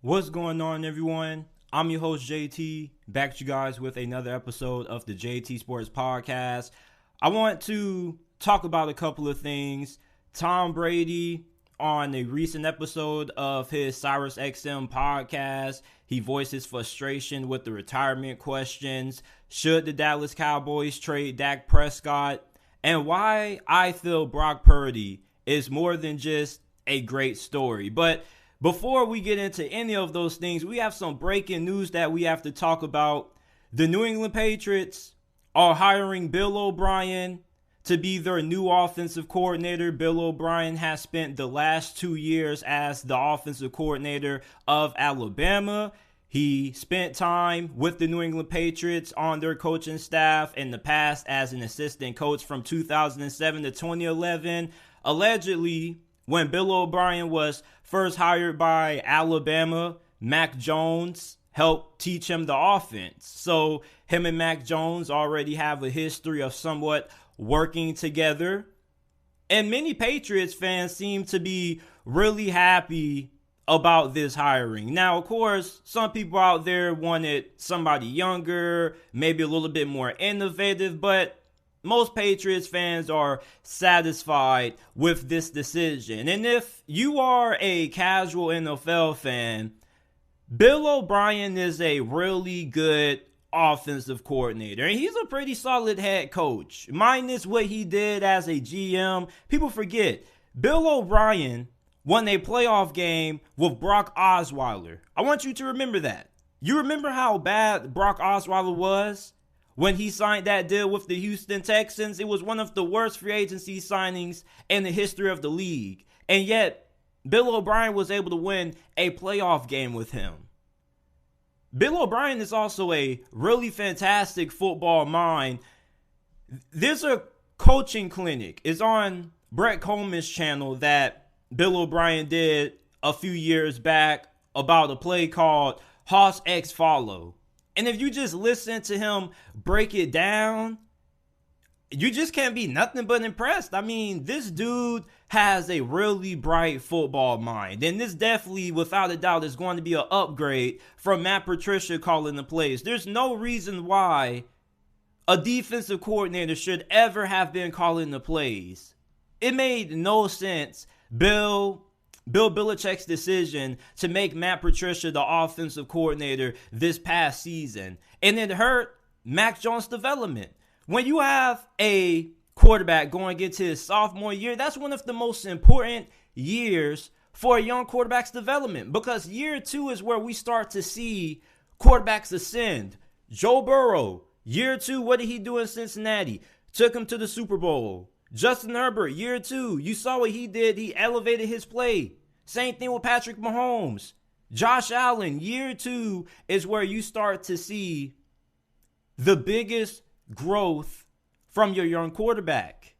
What's going on, everyone? I'm your host, JT, back to you guys with another episode of the JT Sports Podcast. I want to talk about a couple of things. Tom Brady, on a recent episode of his Sirus XM podcast, he voiced his frustration with the retirement questions. Should the Dallas Cowboys trade Dak Prescott? And why I feel Brock Purdy is more than just a great story. But before we get into any of those things, we have some breaking news that we have to talk about. The New England Patriots are hiring Bill O'Brien to be their new offensive coordinator. Bill O'Brien has spent the last 2 years as the offensive coordinator of Alabama. He spent time with the New England Patriots on their coaching staff in the past as an assistant coach from 2007 to 2011. Allegedly, when Bill O'Brien was first hired by Alabama, Mac Jones helped teach him the offense. So him and Mac Jones already have a history of somewhat working together. And many Patriots fans seem to be really happy about this hiring. Now, of course, some people out there wanted somebody younger, maybe a little bit more innovative, but most Patriots fans are satisfied with this decision. And if you are a casual NFL fan, Bill O'Brien is a really good offensive coordinator. And he's a pretty solid head coach. Minus what he did as a GM. People forget, Bill O'Brien won a playoff game with Brock Osweiler. I want you to remember that. You remember how bad Brock Osweiler was when he signed that deal with the Houston Texans? It was one of the worst free agency signings in the history of the league. And yet, Bill O'Brien was able to win a playoff game with him. Bill O'Brien is also a really fantastic football mind. There's a coaching clinic. It's on Brett Coleman's channel that Bill O'Brien did a few years back about a play called Hoss X Follow. And if you just listen to him break it down, you just can't be nothing but impressed. I mean, this dude has a really bright football mind. And this definitely, without a doubt, is going to be an upgrade from Matt Patricia calling the plays. There's no reason why a defensive coordinator should ever have been calling the plays. It made no sense. Bill Belichick's decision to make Matt Patricia the offensive coordinator this past season. And it hurt Mac Jones' development. When you have a quarterback going into his sophomore year, that's one of the most important years for a young quarterback's development, because year 2 is where we start to see quarterbacks ascend. Joe Burrow, year 2, what did he do in Cincinnati? Took him to the Super Bowl. Justin Herbert, year 2, you saw what he did. He elevated his play. Same thing with Patrick Mahomes. Josh Allen, year 2 is where you start to see the biggest growth from your young quarterback.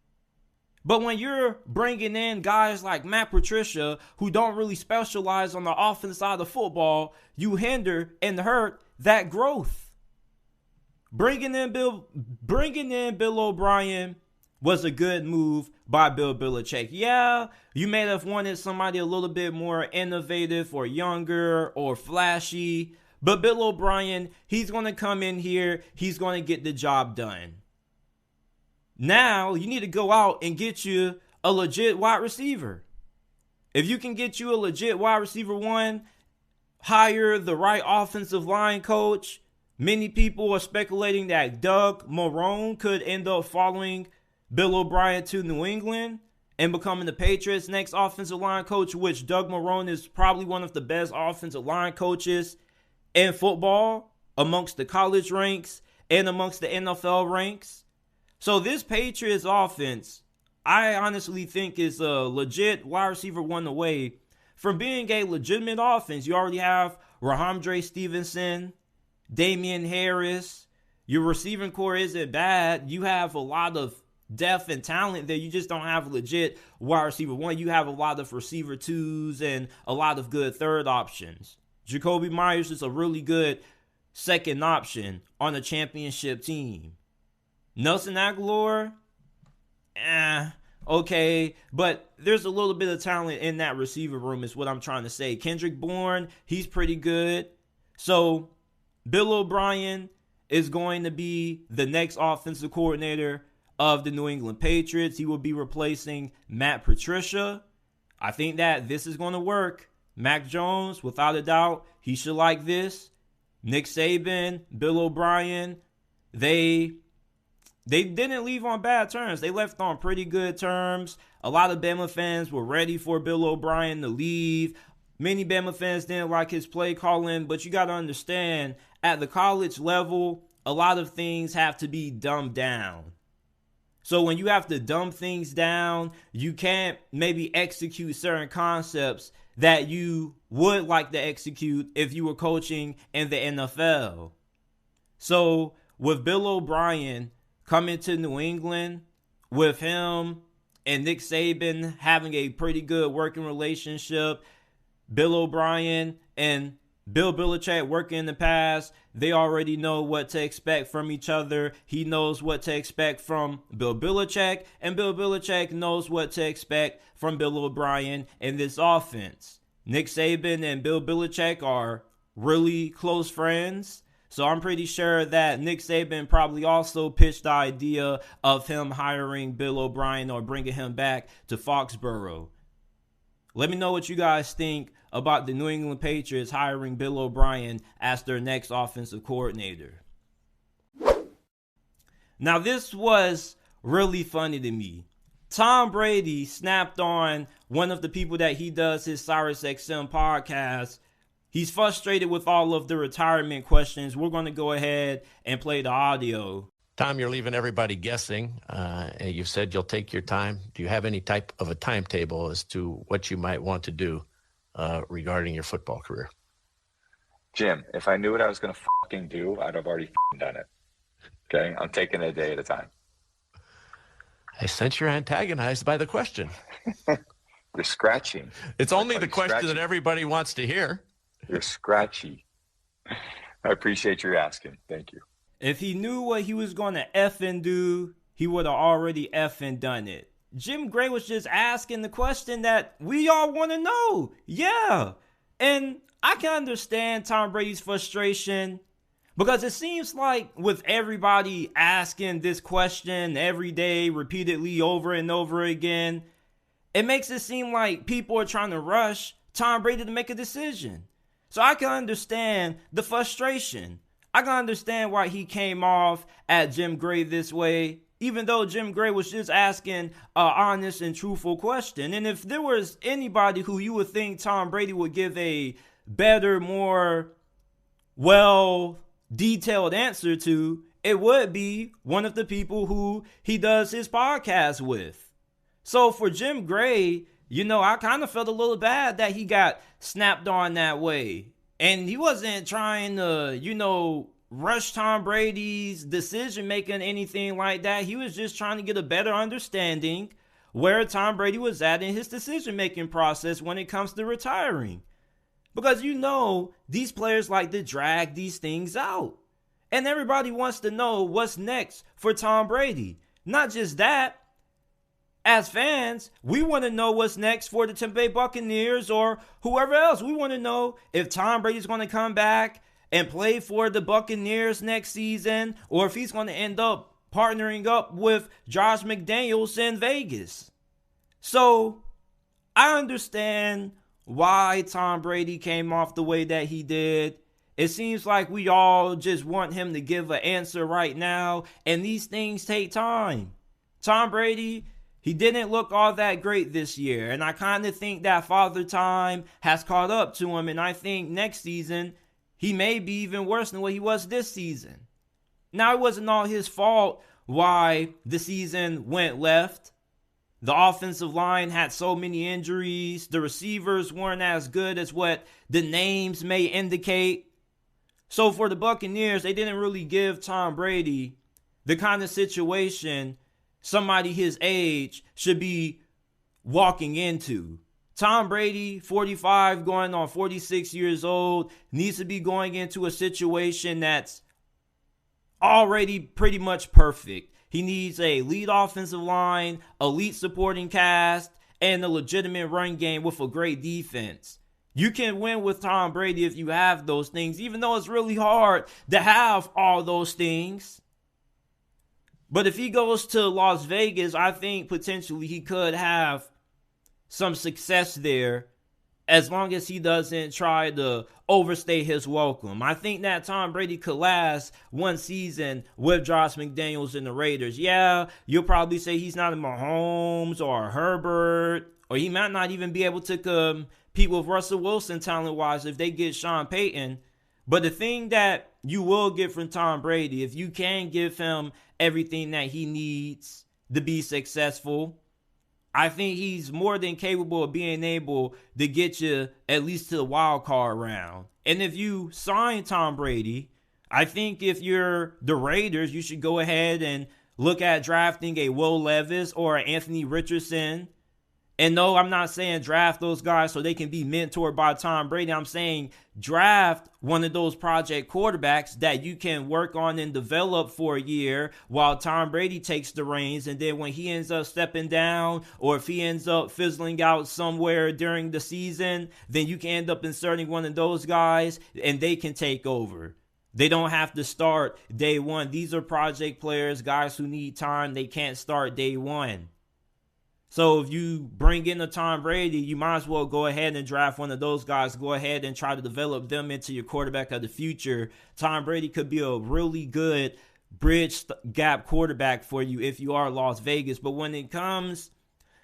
But when you're bringing in guys like Matt Patricia, who don't really specialize on the offensive side of football, you hinder and hurt that growth. Bringing in Bill O'Brien was a good move by Bill Belichick. Yeah, you may have wanted somebody a little bit more innovative or younger or flashy, but Bill O'Brien, he's going to come in here, he's going to get the job done. Now, you need to go out and get you a legit wide receiver. If you can get you a legit wide receiver one, hire the right offensive line coach. Many people are speculating that Doug Marrone could end up following Bill O'Brien to New England and becoming the Patriots' next offensive line coach, which Doug Marrone is probably one of the best offensive line coaches in football amongst the college ranks and amongst the NFL ranks. So this Patriots offense, I honestly think, is a legit wide receiver one away from being a legitimate offense. You already have Rahamdre Stevenson, Damian Harris. Your receiving core isn't bad. You have a lot of depth and talent there. You just don't have a legit wide receiver one. You have a lot of receiver twos and a lot of good third options. Jacoby Myers is a really good second option on a championship team. Nelson Aguilar, okay, but there's a little bit of talent in that receiver room is what I'm trying to say. Kendrick Bourne, he's pretty good. So Bill O'Brien is going to be the next offensive coordinator of the New England Patriots. He will be replacing Matt Patricia. I think that this is going to work. Mac Jones, without a doubt, he should like this. Nick Saban, Bill O'Brien, they didn't leave on bad terms. They left on pretty good terms. A lot of Bama fans were ready for Bill O'Brien to leave. Many Bama fans didn't like his play calling, but you got to understand, at the college level, a lot of things have to be dumbed down. So when you have to dumb things down, you can't maybe execute certain concepts that you would like to execute if you were coaching in the NFL. So with Bill O'Brien coming to New England, with him and Nick Saban having a pretty good working relationship, Bill O'Brien and Bill Belichick working in the past, they already know what to expect from each other. He knows what to expect from Bill Belichick, and Bill Belichick knows what to expect from Bill O'Brien in this offense. Nick Saban and Bill Belichick are really close friends, so I'm pretty sure that Nick Saban probably also pitched the idea of him hiring Bill O'Brien or bringing him back to Foxborough. Let me know what you guys think about the New England Patriots hiring Bill O'Brien as their next offensive coordinator. Now, this was really funny to me. Tom Brady snapped on one of the people that he does his Sirus XM podcast. He's frustrated with all of the retirement questions. We're going to go ahead and play the audio. Tom, you're leaving everybody guessing. You've said you'll take your time. Do you have any type of a timetable as to what you might want to do regarding your football career? Jim, if I knew what I was going to fucking do, I'd have already done it. Okay? I'm taking it a day at a time. I sense you're antagonized by the question. You're scratching. It's only the question scratchy. that everybody wants to hear. You're scratchy. I appreciate you asking. Thank you. If he knew what he was going to effing do, he would have already effing done it. Jim Gray was just asking the question that we all want to know. Yeah. And I can understand Tom Brady's frustration, because it seems like with everybody asking this question every day, repeatedly, over and over again, it makes it seem like people are trying to rush Tom Brady to make a decision. So I can understand the frustration. I can understand why he came off at Jim Gray this way, even though Jim Gray was just asking an honest and truthful question. And if there was anybody who you would think Tom Brady would give a better, more well-detailed answer to, it would be one of the people who he does his podcast with. So for Jim Gray, I kind of felt a little bad that he got snapped on that way. And he wasn't trying to, rush Tom Brady's decision-making, anything like that. He was just trying to get a better understanding where Tom Brady was at in his decision-making process when it comes to retiring. Because these players like to drag these things out. And everybody wants to know what's next for Tom Brady. Not just that. As fans, we want to know what's next for the Tampa Bay Buccaneers or whoever else. We want to know if Tom Brady's going to come back and play for the Buccaneers next season, or if he's going to end up partnering up with Josh McDaniels in Vegas. So I understand why Tom Brady came off the way that he did. It seems like we all just want him to give an answer right now, and these things take time. Tom Brady, he didn't look all that great this year, and I kind of think that Father Time has caught up to him, and I think next season he may be even worse than what he was this season. Now, it wasn't all his fault why the season went left. The offensive line had so many injuries. The receivers weren't as good as what the names may indicate. So for the Buccaneers, they didn't really give Tom Brady the kind of situation somebody his age should be walking into. Tom Brady, 45, going on 46 years old, needs to be going into a situation that's already pretty much perfect. He needs a lead offensive line, elite supporting cast, and a legitimate run game with a great defense. You can win with Tom Brady if you have those things, even though it's really hard to have all those things. But if he goes to Las Vegas, I think potentially he could have some success there, as long as he doesn't try to overstay his welcome. I think that Tom Brady could last one season with Josh McDaniels and the Raiders. Yeah, you'll probably say he's not a Mahomes or a Herbert, or he might not even be able to compete with Russell Wilson talent-wise if they get Sean Payton. But the thing that you will get from Tom Brady, if you can give him everything that he needs to be successful, I think he's more than capable of being able to get you at least to the wild card round. And if you sign Tom Brady, I think if you're the Raiders, you should go ahead and look at drafting a Will Levis or an Anthony Richardson. And no, I'm not saying draft those guys so they can be mentored by Tom Brady. I'm saying draft one of those project quarterbacks that you can work on and develop for a year while Tom Brady takes the reins. And then when he ends up stepping down, or if he ends up fizzling out somewhere during the season, then you can end up inserting one of those guys and they can take over. They don't have to start day one. These are project players, guys who need time. They can't start day one. So if you bring in a Tom Brady, you might as well go ahead and draft one of those guys. Go ahead and try to develop them into your quarterback of the future. Tom Brady could be a really good bridge gap quarterback for you if you are Las Vegas. But when it comes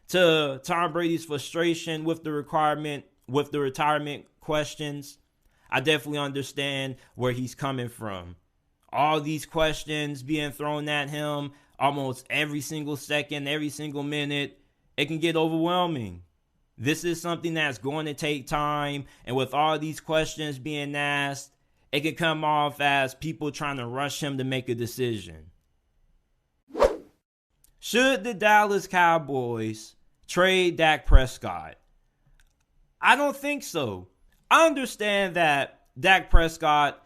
to Tom Brady's frustration with the retirement questions, I definitely understand where he's coming from. All these questions being thrown at him almost every single second, every single minute. It can get overwhelming. This is something that's going to take time. And with all these questions being asked, it can come off as people trying to rush him to make a decision. Should the Dallas Cowboys trade Dak Prescott? I don't think so. I understand that Dak Prescott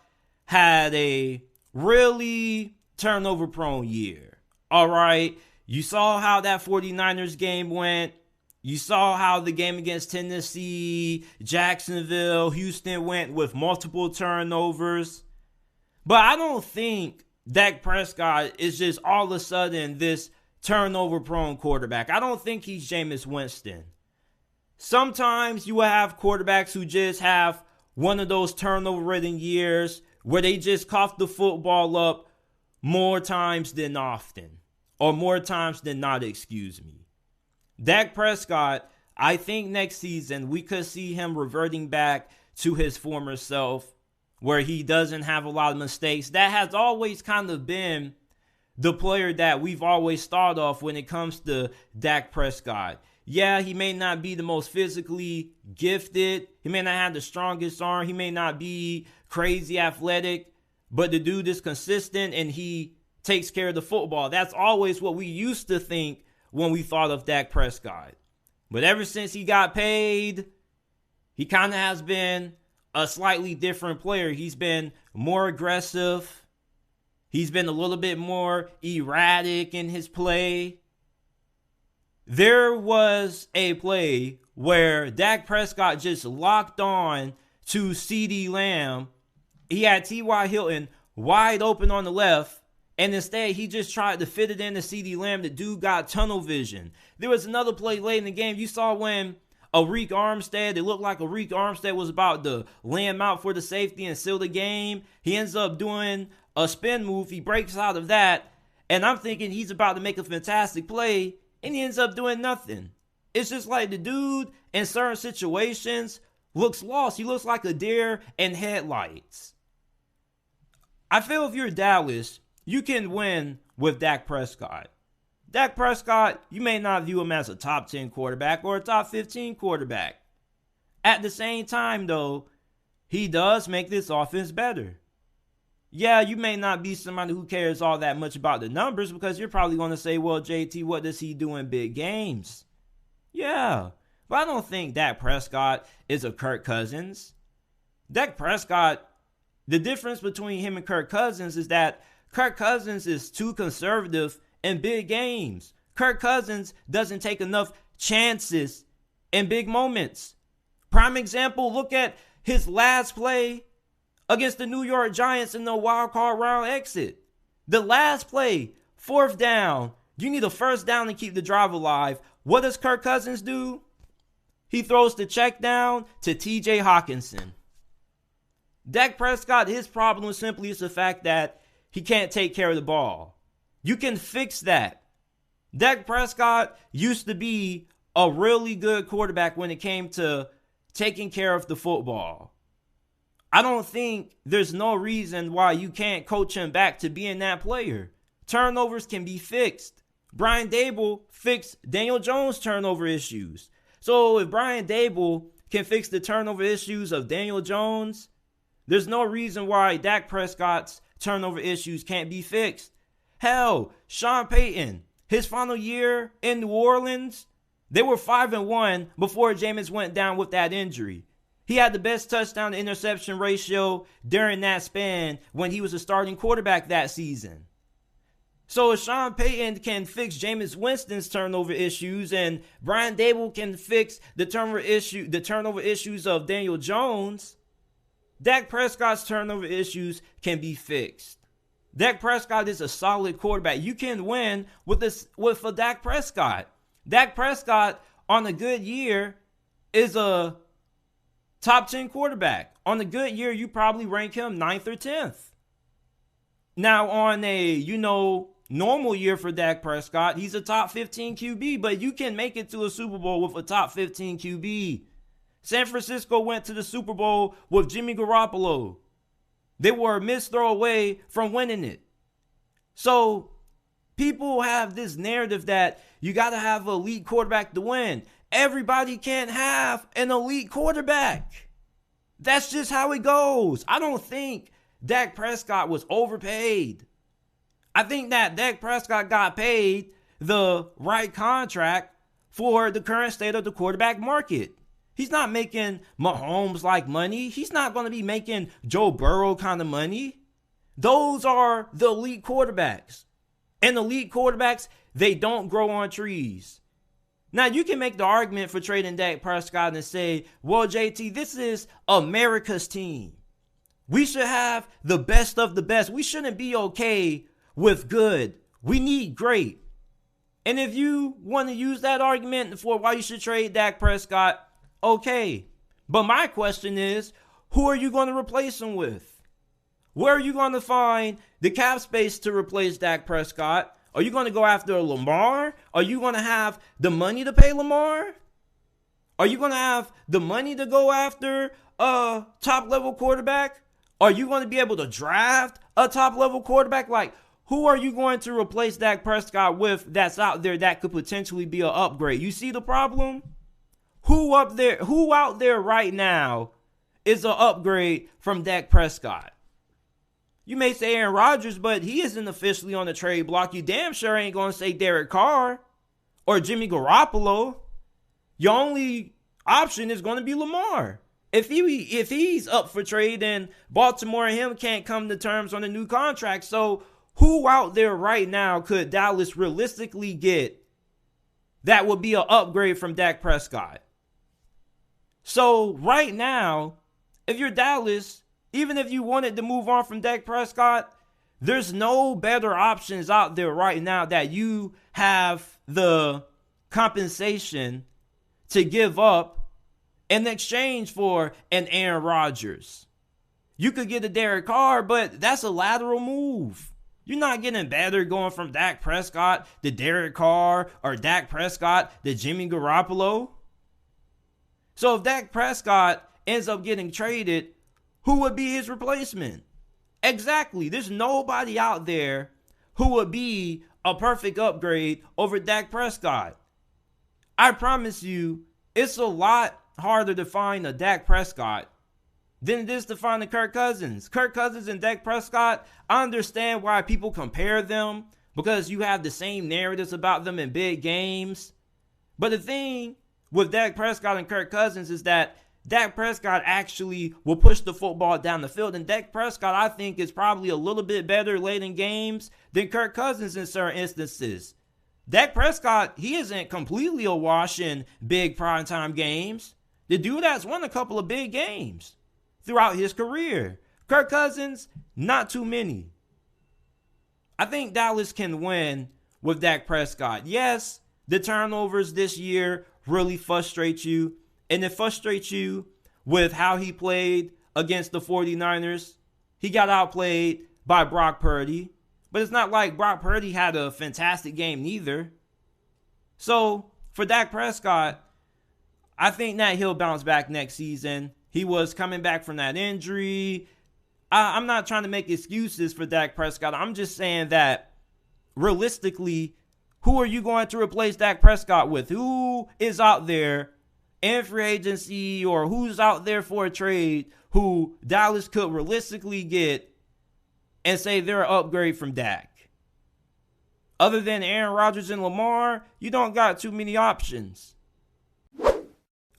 had a really turnover-prone year. All right. You saw how that 49ers game went. You saw how the game against Tennessee, Jacksonville, Houston went with multiple turnovers. But I don't think Dak Prescott is just all of a sudden this turnover-prone quarterback. I don't think he's Jameis Winston. Sometimes you will have quarterbacks who just have one of those turnover-ridden years where they just cough the football up more times than often. Or more times than not, excuse me. Dak Prescott, I think next season we could see him reverting back to his former self, where he doesn't have a lot of mistakes. That has always kind of been the player that we've always thought of when it comes to Dak Prescott. Yeah, he may not be the most physically gifted. He may not have the strongest arm. He may not be crazy athletic. But the dude is consistent and he takes care of the football. That's always what we used to think when we thought of Dak Prescott. But ever since he got paid, he kind of has been a slightly different player. He's been more aggressive. He's been a little bit more erratic in his play. There was a play where Dak Prescott just locked on to CeeDee Lamb. He had T.Y. Hilton wide open on the left. And instead, he just tried to fit it in to CeeDee Lamb. The dude got tunnel vision. There was another play late in the game. You saw when Arik Armstead, it looked like Arik Armstead was about to lay him out for the safety and seal the game. He ends up doing a spin move. He breaks out of that. And I'm thinking he's about to make a fantastic play. And he ends up doing nothing. It's just like the dude in certain situations looks lost. He looks like a deer in headlights. I feel if you're Dallas, you can win with Dak Prescott. Dak Prescott, you may not view him as a top 10 quarterback or a top 15 quarterback. At the same time, though, he does make this offense better. Yeah, you may not be somebody who cares all that much about the numbers because you're probably going to say, well, JT, what does he do in big games? Yeah, but I don't think Dak Prescott is a Kirk Cousins. Dak Prescott, the difference between him and Kirk Cousins is that Kirk Cousins is too conservative in big games. Kirk Cousins doesn't take enough chances in big moments. Prime example, look at his last play against the New York Giants in the wild card round exit. The last play, 4th down. You need a first down to keep the drive alive. What does Kirk Cousins do? He throws the check down to TJ Hawkinson. Dak Prescott, his problem simply is the fact that he can't take care of the ball. You can fix that. Dak Prescott used to be a really good quarterback when it came to taking care of the football. I don't think there's no reason why you can't coach him back to being that player. Turnovers can be fixed. Brian Daboll fixed Daniel Jones' turnover issues. So if Brian Daboll can fix the turnover issues of Daniel Jones, there's no reason why Dak Prescott's turnover issues can't be fixed. Hell, Sean Payton, his final year in New Orleans, they were 5-1 before Jameis went down with that injury. He had the best touchdown to interception ratio during that span when he was a starting quarterback that season. So if Sean Payton can fix Jameis Winston's turnover issues and Brian Daboll can fix the turnover issues of Daniel Jones, Dak Prescott's turnover issues can be fixed. Dak Prescott is a solid quarterback. You can win with Dak Prescott. Dak Prescott on a good year is a top 10 quarterback. On a good year, you probably rank him 9th or 10th. Now on a, normal year for Dak Prescott, he's a top 15 QB, but you can make it to a Super Bowl with a top 15 QB. San Francisco went to the Super Bowl with Jimmy Garoppolo. They were a missed throw away from winning it. So people have this narrative that you got to have an elite quarterback to win. Everybody can't have an elite quarterback. That's just how it goes. I don't think Dak Prescott was overpaid. I think that Dak Prescott got paid the right contract for the current state of the quarterback market. He's not making Mahomes-like money. He's not going to be making Joe Burrow kind of money. Those are the elite quarterbacks. And elite quarterbacks, they don't grow on trees. Now, you can make the argument for trading Dak Prescott and say, well, JT, this is America's team. We should have the best of the best. We shouldn't be okay with good. We need great. And if you want to use that argument for why you should trade Dak Prescott, okay. But my question is, who are you going to replace him with? Where are you going to find the cap space to replace Dak Prescott? Are you going to go after Lamar? Are you going to have the money to pay Lamar? Are you going to have the money to go after a top-level quarterback? Are you going to be able to draft a top-level quarterback? Like, who are you going to replace Dak Prescott with that's out there that could potentially be an upgrade? You see the problem? Who out there right now is an upgrade from Dak Prescott? You may say Aaron Rodgers, but he isn't officially on the trade block. You damn sure ain't going to say Derek Carr or Jimmy Garoppolo. Your only option is going to be Lamar. If he's up for trade, then Baltimore and him can't come to terms on a new contract. So who out there right now could Dallas realistically get that would be an upgrade from Dak Prescott? So right now, if you're Dallas, even if you wanted to move on from Dak Prescott, there's no better options out there right now that you have the compensation to give up in exchange for an Aaron Rodgers. You could get a Derek Carr, but that's a lateral move. You're not getting better going from Dak Prescott to Derek Carr or Dak Prescott to Jimmy Garoppolo. So if Dak Prescott ends up getting traded, who would be his replacement? Exactly. There's nobody out there who would be a perfect upgrade over Dak Prescott. I promise you, it's a lot harder to find a Dak Prescott than it is to find a Kirk Cousins. Kirk Cousins and Dak Prescott, I understand why people compare them because you have the same narratives about them in big games. But the thing with Dak Prescott and Kirk Cousins is that Dak Prescott actually will push the football down the field. And Dak Prescott, I think, is probably a little bit better late in games than Kirk Cousins in certain instances. Dak Prescott, he isn't completely awash in big primetime games. The dude has won a couple of big games throughout his career. Kirk Cousins, not too many. I think Dallas can win with Dak Prescott. Yes, the turnovers this year really frustrate you. And it frustrates you with how he played against the 49ers. He got outplayed by Brock Purdy. But it's not like Brock Purdy had a fantastic game neither. So, for Dak Prescott, I think that he'll bounce back next season. He was coming back from that injury. I'm not trying to make excuses for Dak Prescott. I'm just saying that realistically, who are you going to replace Dak Prescott with? Who is out there in free agency or who's out there for a trade who Dallas could realistically get and say they're an upgrade from Dak? Other than Aaron Rodgers and Lamar, you don't got too many options.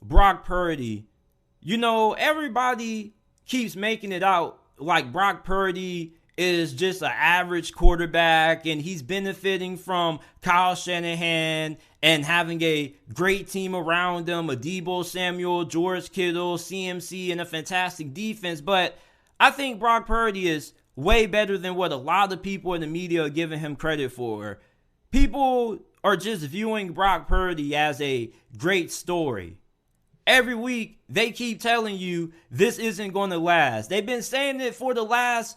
Brock Purdy. You know, everybody keeps making it out like Brock Purdy is just an average quarterback and he's benefiting from Kyle Shanahan and having a great team around him, a Deebo Samuel, George Kittle, CMC, and a fantastic defense. But I think Brock Purdy is way better than what a lot of people in the media are giving him credit for. People are just viewing Brock Purdy as a great story. Every week, they keep telling you this isn't going to last. They've been saying it for the last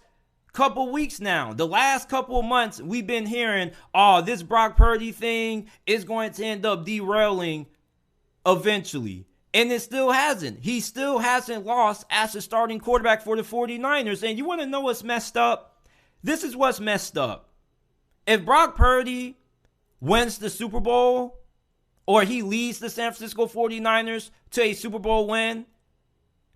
couple weeks now. The last couple of months, we've been hearing, oh, this Brock Purdy thing is going to end up derailing eventually. And it still hasn't. He still hasn't lost as a starting quarterback for the 49ers. And you want to know what's messed up? This is what's messed up. If Brock Purdy wins the Super Bowl, or he leads the San Francisco 49ers to a Super Bowl win,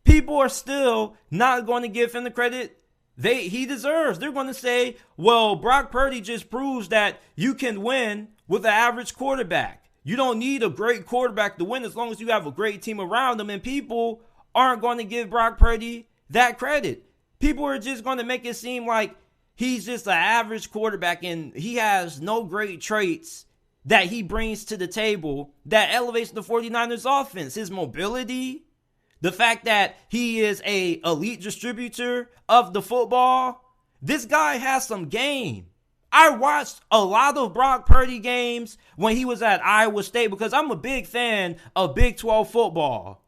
people are still not going to give him the credit he deserves. They're going to say, well, Brock Purdy just proves that you can win with an average quarterback. You don't need a great quarterback to win as long as you have a great team around him. And people aren't going to give Brock Purdy that credit. People are just going to make it seem like he's just an average quarterback and he has no great traits that he brings to the table that elevates the 49ers offense. His mobility, the fact that he is a elite distributor of the football. This guy has some game. I watched a lot of Brock Purdy games when he was at Iowa State because I'm a big fan of Big 12 football.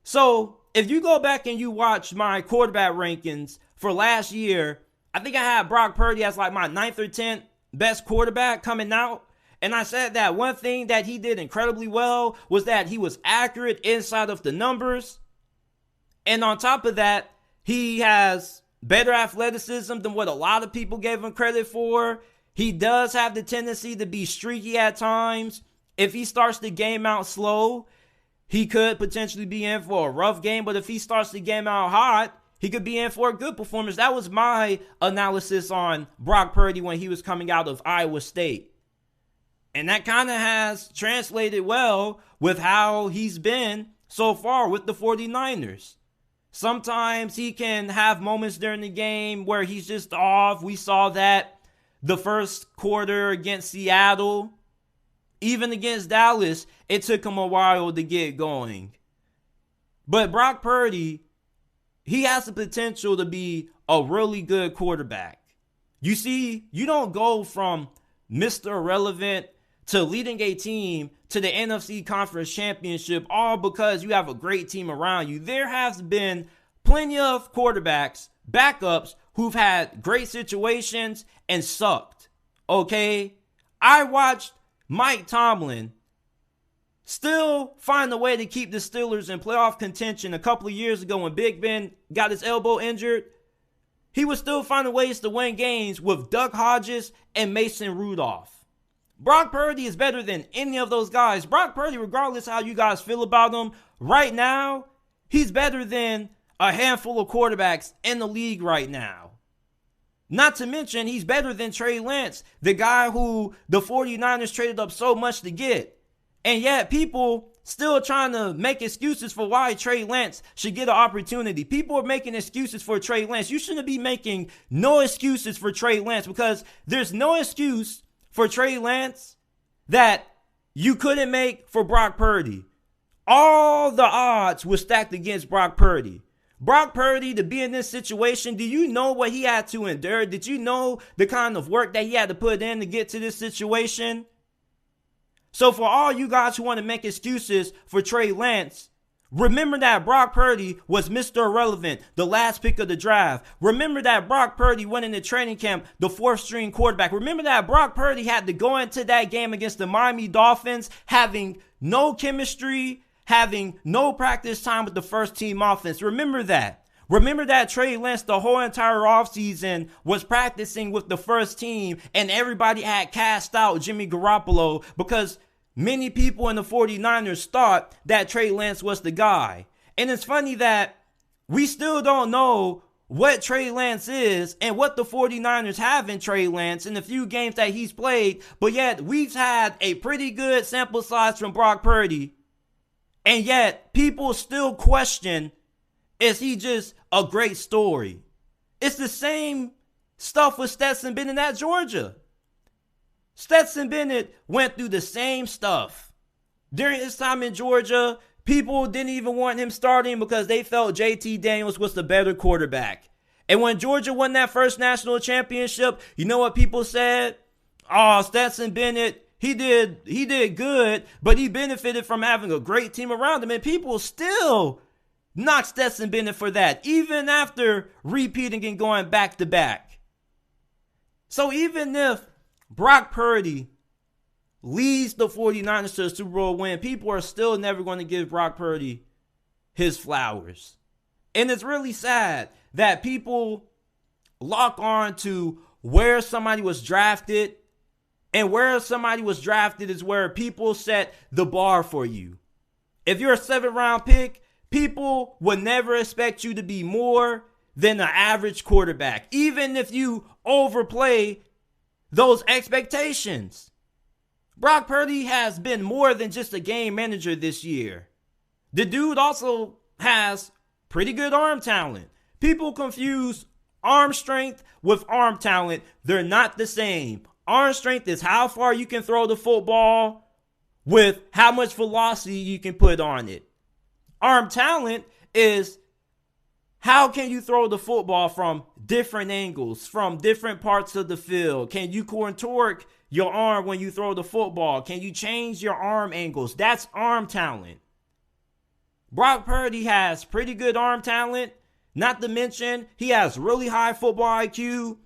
So if you go back and you watch my quarterback rankings for last year, I think I had Brock Purdy as like my 9th or 10th best quarterback coming out. And I said that one thing that he did incredibly well was that he was accurate inside of the numbers. And on top of that, he has better athleticism than what a lot of people gave him credit for. He does have the tendency to be streaky at times. If he starts the game out slow, he could potentially be in for a rough game. But if he starts the game out hot, he could be in for a good performance. That was my analysis on Brock Purdy when he was coming out of Iowa State. And that kind of has translated well with how he's been so far with the 49ers. Sometimes he can have moments during the game where he's just off. We saw that the first quarter against Seattle. Even against Dallas, it took him a while to get going. But Brock Purdy, he has the potential to be a really good quarterback. You see, you don't go from Mr. Irrelevant to leading a team to the NFC Conference Championship all because you have a great team around you. There has been plenty of quarterbacks, backups, who've had great situations and sucked. Okay? I watched Mike Tomlin still find a way to keep the Steelers in playoff contention a couple of years ago when Big Ben got his elbow injured. He was still finding ways to win games with Duck Hodges and Mason Rudolph. Brock Purdy is better than any of those guys. Brock Purdy, regardless how you guys feel about him, right now, he's better than a handful of quarterbacks in the league right now. Not to mention, he's better than Trey Lance, the guy who the 49ers traded up so much to get. And yet, people still trying to make excuses for why Trey Lance should get an opportunity. People are making excuses for Trey Lance. You shouldn't be making no excuses for Trey Lance, because there's no excuse for Trey Lance that you couldn't make for Brock Purdy. All the odds were stacked against Brock Purdy. Brock Purdy, to be in this situation, do you know what he had to endure? Did you know the kind of work that he had to put in to get to this situation? So for all you guys who want to make excuses for Trey Lance, remember that Brock Purdy was Mr. Irrelevant, the last pick of the draft. Remember that Brock Purdy went into training camp the fourth string quarterback. Remember that Brock Purdy had to go into that game against the Miami Dolphins having no chemistry, having no practice time with the first team offense. Remember that. Remember that Trey Lance the whole entire offseason was practicing with the first team, and everybody had cast out Jimmy Garoppolo because many people in the 49ers thought that Trey Lance was the guy. And it's funny that we still don't know what Trey Lance is and what the 49ers have in Trey Lance in the few games that he's played, but yet we've had a pretty good sample size from Brock Purdy. And yet, people still question, is he just a great story? It's the same stuff with Stetson Bennett at Georgia. Stetson Bennett went through the same stuff. During his time in Georgia, people didn't even want him starting because they felt JT Daniels was the better quarterback. And when Georgia won that first national championship, you know what people said? Oh, Stetson Bennett, he did good, but he benefited from having a great team around him. And people still knock Stetson Bennett for that, even after repeating and going back to back. So even if Brock Purdy leads the 49ers to a Super Bowl win, people are still never going to give Brock Purdy his flowers. And it's really sad that people lock on to where somebody was drafted. And where somebody was drafted is where people set the bar for you. If you're a 7th round pick, people would never expect you to be more than an average quarterback, even if you overplay those expectations. Brock Purdy has been more than just a game manager this year. The dude also has pretty good arm talent. People confuse arm strength with arm talent. They're not the same. Arm strength is how far you can throw the football with how much velocity you can put on it. Arm talent is how can you throw the football from different angles, from different parts of the field. Can you contort your arm when you throw the football? Can you change your arm angles? That's arm talent. Brock Purdy has pretty good arm talent. Not to mention, he has really high football IQ.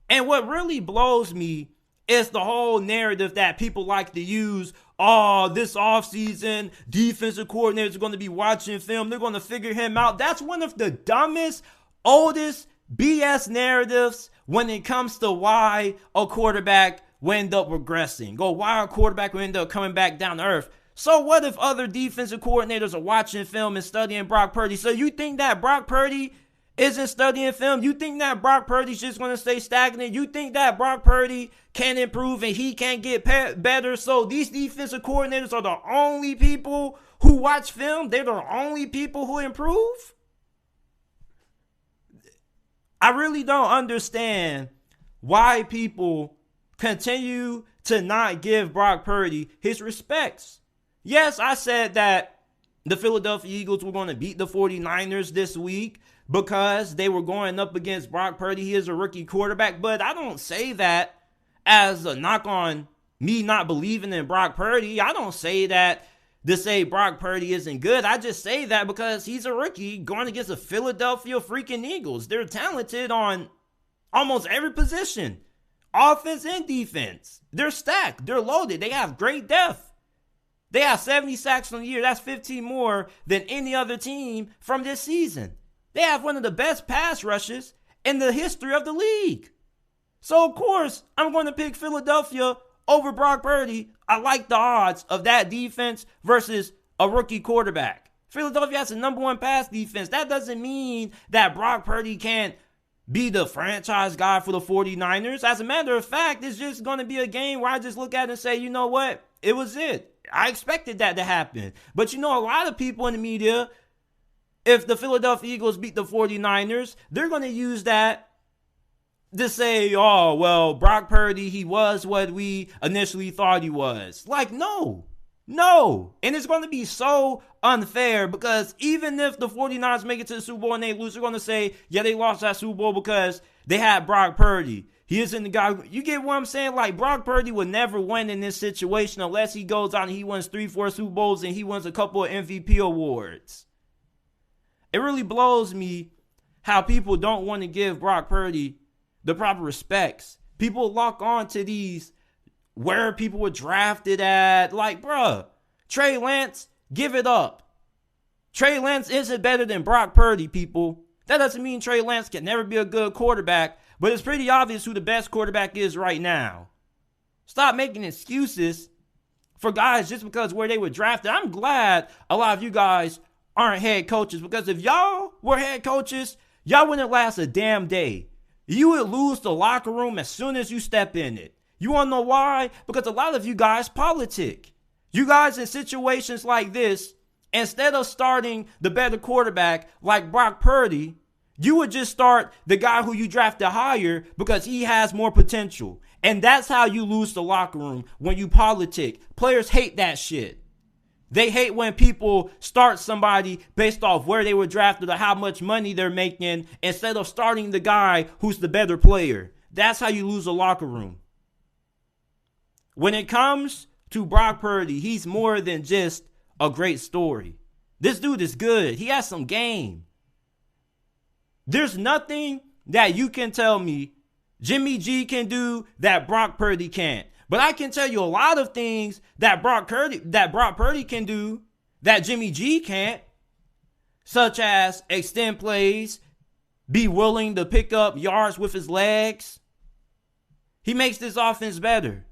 And what really blows me is the whole narrative that people like to use. Oh, this offseason, defensive coordinators are going to be watching film. They're going to figure him out. That's one of the dumbest, oldest BS narratives when it comes to why a quarterback will end up regressing, or why a quarterback will end up coming back down to earth. So what if other defensive coordinators are watching film and studying Brock Purdy? So you think that Brock Purdy isn't studying film? You think that Brock Purdy's just going to stay stagnant? You think that Brock Purdy can improve and he can't get better? So these defensive coordinators are the only people who watch film? They're the only people who improve? I really don't understand why people continue to not give Brock Purdy his respects. Yes, I said that the Philadelphia Eagles were going to beat the 49ers this week because they were going up against Brock Purdy. He is a rookie quarterback, but I don't say that as a knock on me not believing in Brock Purdy. I don't say that to say Brock Purdy isn't good. I just say that because he's a rookie going against the Philadelphia freaking Eagles. They're talented on almost every position, offense and defense. They're stacked. They're loaded. They have great depth. They have 70 sacks on the year. That's 15 more than any other team from this season. They have one of the best pass rushes in the history of the league. So, of course, I'm going to pick Philadelphia over Brock Purdy. I like the odds of that defense versus a rookie quarterback. Philadelphia has the number one pass defense. That doesn't mean that Brock Purdy can't be the franchise guy for the 49ers. As a matter of fact, it's just going to be a game where I just look at it and say, you know what? it was it. I expected that to happen. But a lot of people in the media, if the Philadelphia Eagles beat the 49ers, they're going to use that to say, oh, well, Brock Purdy, he was what we initially thought he was. Like, no. And it's going to be so unfair because even if the 49ers make it to the Super Bowl and they lose, they're going to say, yeah, they lost that Super Bowl because they had Brock Purdy. He isn't the guy. You get what I'm saying? Like, Brock Purdy would never win in this situation unless he goes out and he wins 3-4 Super Bowls and he wins a couple of MVP awards. It really blows me how people don't want to give Brock Purdy the proper respects. People lock on to these where people were drafted at. Like, bruh, Trey Lance, give it up. Trey Lance isn't better than Brock Purdy, people. That doesn't mean Trey Lance can never be a good quarterback, but it's pretty obvious who the best quarterback is right now. Stop making excuses for guys just because where they were drafted. I'm glad a lot of you guys aren't head coaches, because if y'all were head coaches, y'all wouldn't last a damn day. You would lose the locker room as soon as you step in it. You want to know why? Because a lot of you guys politic. You guys in situations like this, instead of starting the better quarterback like Brock Purdy, you would just start the guy who you drafted higher because he has more potential. And that's how you lose the locker room, when you politic. Players hate that shit. They hate when people start somebody based off where they were drafted or how much money they're making instead of starting the guy who's the better player. That's how you lose a locker room. When it comes to Brock Purdy, he's more than just a great story. This dude is good. He has some game. There's nothing that you can tell me Jimmy G can do that Brock Purdy can't. But I can tell you a lot of things that Brock Purdy can do that Jimmy G can't, such as extend plays, be willing to pick up yards with his legs. He makes this offense better.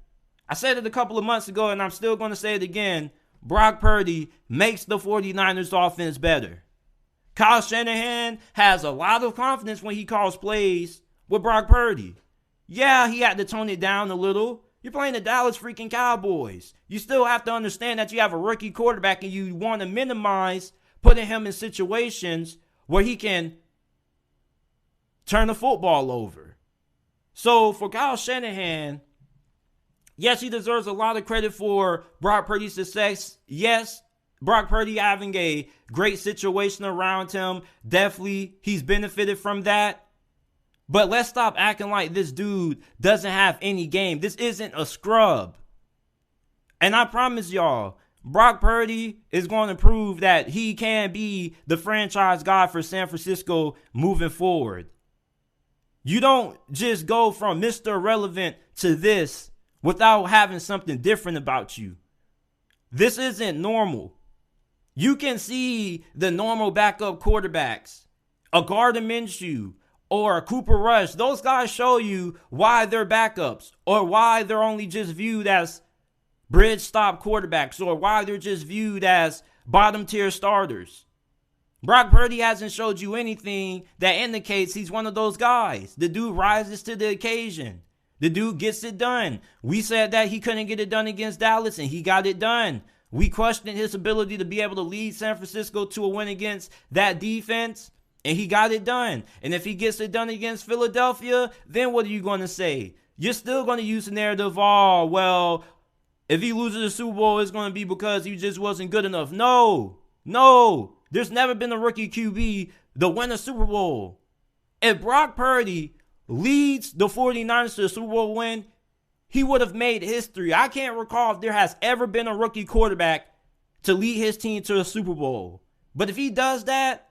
I said it a couple of months ago, and I'm still going to say it again. Brock Purdy makes the 49ers offense better. Kyle Shanahan has a lot of confidence when he calls plays with Brock Purdy. Yeah, he had to tone it down a little. You're playing the Dallas freaking Cowboys. You still have to understand that you have a rookie quarterback and you want to minimize putting him in situations where he can turn the football over. So for Kyle Shanahan, yes, he deserves a lot of credit for Brock Purdy's success. Yes, Brock Purdy having a great situation around him. Definitely, he's benefited from that. But let's stop acting like this dude doesn't have any game. This isn't a scrub. And I promise y'all, Brock Purdy is going to prove that he can be the franchise guy for San Francisco moving forward. You don't just go from Mr. Irrelevant to this without having something different about you. This isn't normal. You can see the normal backup quarterbacks, a Gardner Minshew, or a Cooper Rush. Those guys show you why they're backups, or why they're only just viewed as bridge stop quarterbacks, or why they're just viewed as bottom tier starters. Brock Purdy hasn't showed you anything that indicates he's one of those guys. The dude rises to the occasion. The dude gets it done. We said that he couldn't get it done against Dallas, and he got it done. We questioned his ability to be able to lead San Francisco to a win against that defense, and he got it done. And if he gets it done against Philadelphia, then what are you going to say? You're still going to use the narrative, oh, well, if he loses the Super Bowl, it's going to be because he just wasn't good enough. No. There's never been a rookie QB to win a Super Bowl. If Brock Purdy leads the 49ers to the Super Bowl win, he would have made history. I can't recall if there has ever been a rookie quarterback to lead his team to the Super Bowl. But if he does that,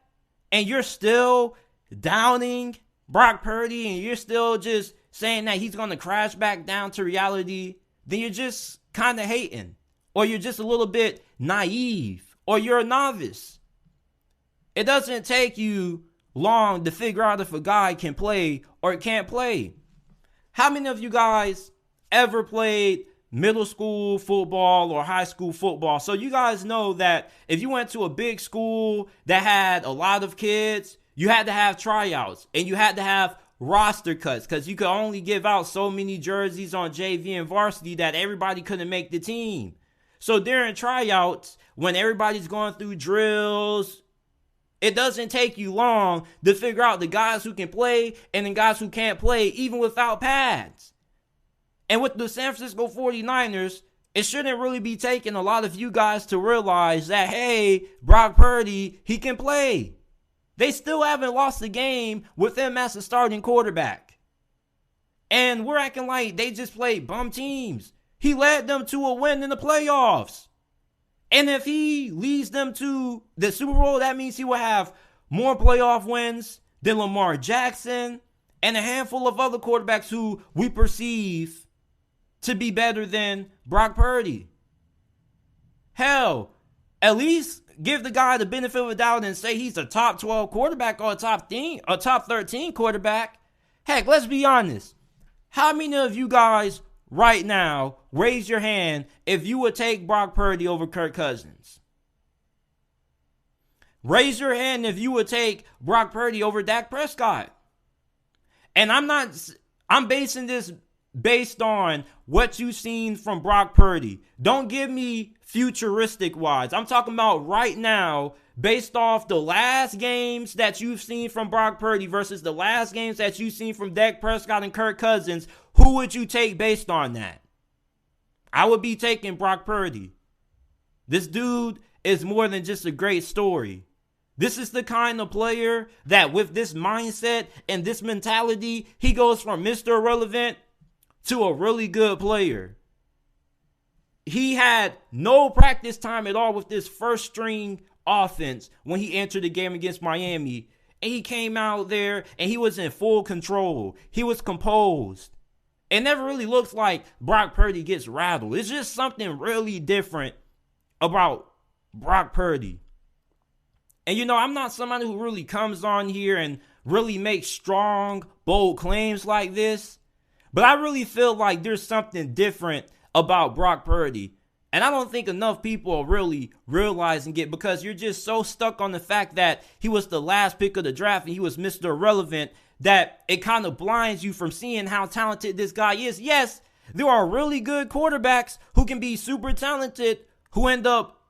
and you're still downing Brock Purdy, and you're still just saying that he's going to crash back down to reality, then you're just kind of hating. Or you're just a little bit naive. Or you're a novice. It doesn't take you long to figure out if a guy can play or can't play. How many of you guys ever played middle school football or high school football? So you guys know that if you went to a big school that had a lot of kids, you had to have tryouts and you had to have roster cuts because you could only give out so many jerseys on JV and varsity that everybody couldn't make the team. So during tryouts, when everybody's going through drills, it doesn't take you long to figure out the guys who can play and the guys who can't play, even without pads. And with the San Francisco 49ers, it shouldn't really be taking a lot of you guys to realize that, hey, Brock Purdy, he can play. They still haven't lost a game with him as a starting quarterback. And we're acting like they just played bum teams. He led them to a win in the playoffs. And if he leads them to the Super Bowl, that means he will have more playoff wins than Lamar Jackson and a handful of other quarterbacks who we perceive to be better than Brock Purdy. Hell, at least give the guy the benefit of the doubt and say he's a top 12 quarterback or a top 13 quarterback. Heck, let's be honest. How many of you guys right now raise your hand if you would take Brock Purdy over Kirk Cousins? Raise your hand if you would take Brock Purdy over Dak Prescott. And I'm basing this based on what you've seen from Brock Purdy. Don't give me futuristic wise. I'm talking about right now, based off the last games that you've seen from Brock Purdy versus the last games that you've seen from Dak Prescott and Kirk Cousins. Who would you take based on that? I would be taking Brock Purdy. This dude is more than just a great story. This is the kind of player that with this mindset and this mentality, he goes from Mr. Irrelevant to a really good player. He had no practice time at all with this first string offense when he entered the game against Miami. And he came out there and he was in full control. He was composed. It never really looks like Brock Purdy gets rattled. It's just something really different about Brock Purdy. And I'm not somebody who really comes on here and really makes strong, bold claims like this. But I really feel like there's something different about Brock Purdy. And I don't think enough people are really realizing it because you're just so stuck on the fact that he was the last pick of the draft and he was Mr. Irrelevant that it kind of blinds you from seeing how talented this guy is. Yes, there are really good quarterbacks who can be super talented who end up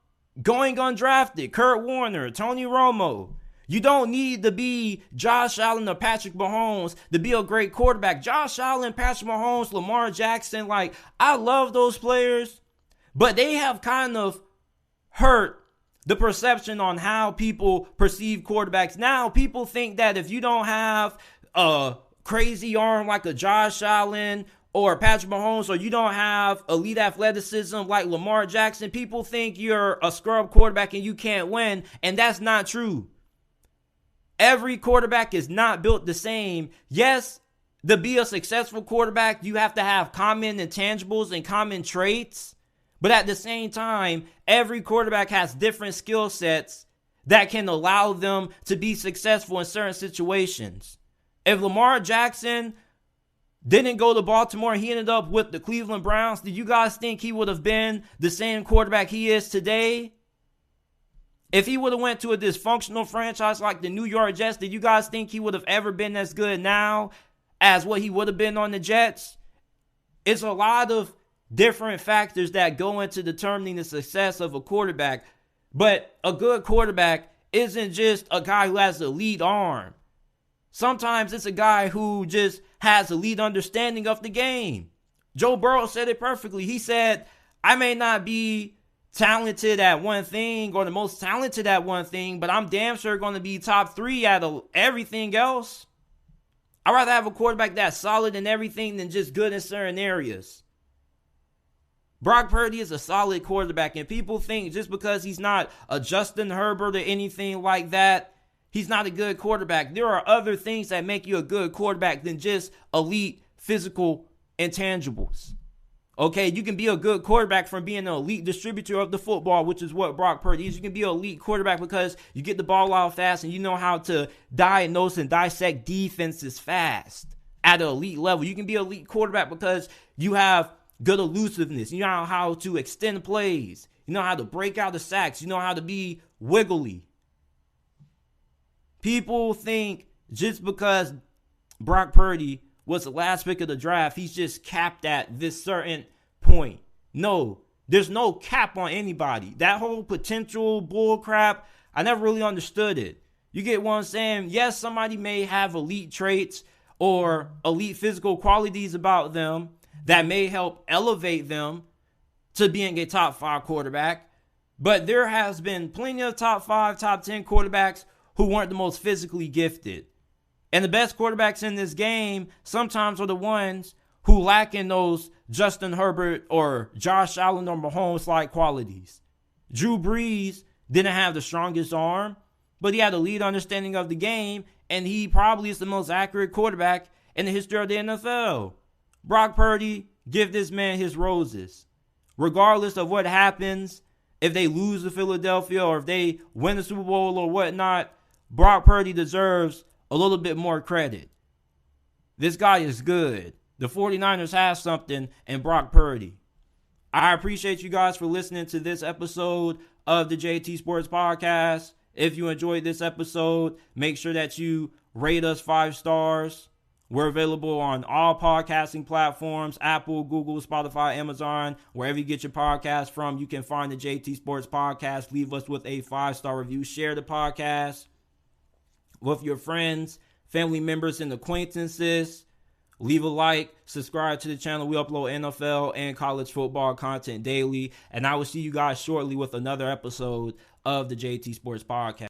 going undrafted. Kurt Warner, Tony Romo. You don't need to be Josh Allen or Patrick Mahomes to be a great quarterback. Josh Allen, Patrick Mahomes, Lamar Jackson, I love those players, but they have kind of hurt the perception on how people perceive quarterbacks. Now, people think that if you don't have a crazy arm like a Josh Allen or Patrick Mahomes, or you don't have elite athleticism like Lamar Jackson, people think you're a scrub quarterback and you can't win, and that's not true. Every quarterback is not built the same. Yes, to be a successful quarterback, you have to have common intangibles and common traits. But at the same time, every quarterback has different skill sets that can allow them to be successful in certain situations. If Lamar Jackson didn't go to Baltimore, he ended up with the Cleveland Browns, do you guys think he would have been the same quarterback he is today? If he would have went to a dysfunctional franchise like the New York Jets, do you guys think he would have ever been as good now as what he would have been on the Jets? It's a lot of different factors that go into determining the success of a quarterback. But a good quarterback isn't just a guy who has a lead arm. Sometimes it's a guy who just has a lead understanding of the game. Joe Burrow said it perfectly. He said, I may not be talented at one thing or the most talented at one thing, but I'm damn sure going to be top 3 at everything else. I'd rather have a quarterback that's solid in everything than just good in certain areas. Brock Purdy is a solid quarterback, and people think just because he's not a Justin Herbert or anything like that, he's not a good quarterback. There are other things that make you a good quarterback than just elite physical intangibles. Okay, you can be a good quarterback from being an elite distributor of the football, which is what Brock Purdy is. You can be an elite quarterback because you get the ball out fast and you know how to diagnose and dissect defenses fast at an elite level. You can be an elite quarterback because you have good elusiveness. You know how to extend plays. You know how to break out the sacks. You know how to be wiggly. People think just because Brock Purdy was the last pick of the draft, he's just capped at this certain point. No, There's no cap on anybody. That whole potential bull crap, I never really understood it. You get what I'm saying? Yes, somebody may have elite traits or elite physical qualities about them that may help elevate them to being a top 5 quarterback. But there has been plenty of top 5, top 10 quarterbacks who weren't the most physically gifted. And the best quarterbacks in this game sometimes are the ones who lack in those Justin Herbert or Josh Allen or Mahomes-like qualities. Drew Brees didn't have the strongest arm, but he had a lead understanding of the game, and he probably is the most accurate quarterback in the history of the NFL. Brock Purdy, give this man his roses. Regardless of what happens, if they lose to Philadelphia or if they win the Super Bowl or whatnot, Brock Purdy deserves a little bit more credit. This guy is good. The 49ers have something in Brock Purdy. I appreciate you guys for listening to this episode of the JT Sports Podcast. If you enjoyed this episode, make sure that you rate us 5 stars. We're available on all podcasting platforms, Apple, Google, Spotify, Amazon, wherever you get your podcast from. You can find the JT Sports Podcast. Leave us with a 5-star review. Share the podcast with your friends, family members, and acquaintances. Leave a like, subscribe to the channel. We upload NFL and college football content daily. And I will see you guys shortly with another episode of the JT Sports Podcast.